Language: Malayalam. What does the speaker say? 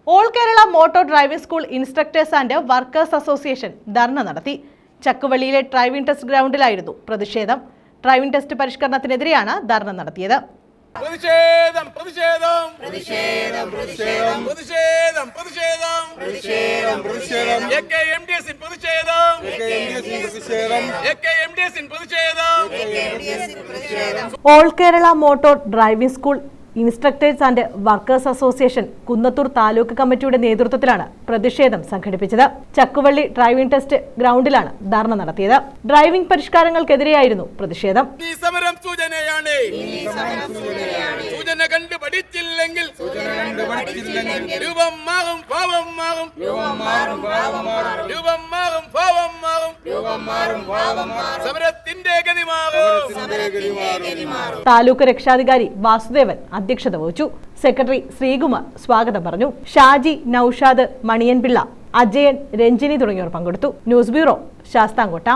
All Kerala motor driving school instructors and workers association dharna നടത്തി. ചക്കുവള്ളിയിലെ ഡ്രൈവിംഗ് ടെസ്റ്റ് ഗ്രൗണ്ടിലായിരുന്നു പ്രതിഷേധം. ഡ്രൈവിംഗ് ടെസ്റ്റ് പരിഷ്കരണത്തിനെതിരെയാണ് ധർണ നടത്തിയത്. All Kerala motor driving school instructors and workers association Kunnathur taluk കമ്മിറ്റിയുടെ നേതൃത്വത്തിലാണ് പ്രതിഷേധം സംഘടിപ്പിച്ചത്. ചക്കുവള്ളി ഡ്രൈവിംഗ് ടെസ്റ്റ് ഗ്രൗണ്ടിലാണ് ധർണ നടത്തിയത്. ഡ്രൈവിംഗ് പരിഷ്കാരങ്ങൾക്കെതിരെയായിരുന്നു പ്രതിഷേധം. താലൂക്ക് രക്ഷാധികാരി വാസുദേവൻ അധ്യക്ഷത വഹിച്ചു. സെക്രട്ടറി ശ്രീകുമാർ സ്വാഗതം പറഞ്ഞു. ഷാജി, നൌഷാദ്, മണിയൻപിള്ള, അജയൻ, രഞ്ജിനി തുടങ്ങിയവർ പങ്കെടുത്തു. News bureau, Sasthamkotta.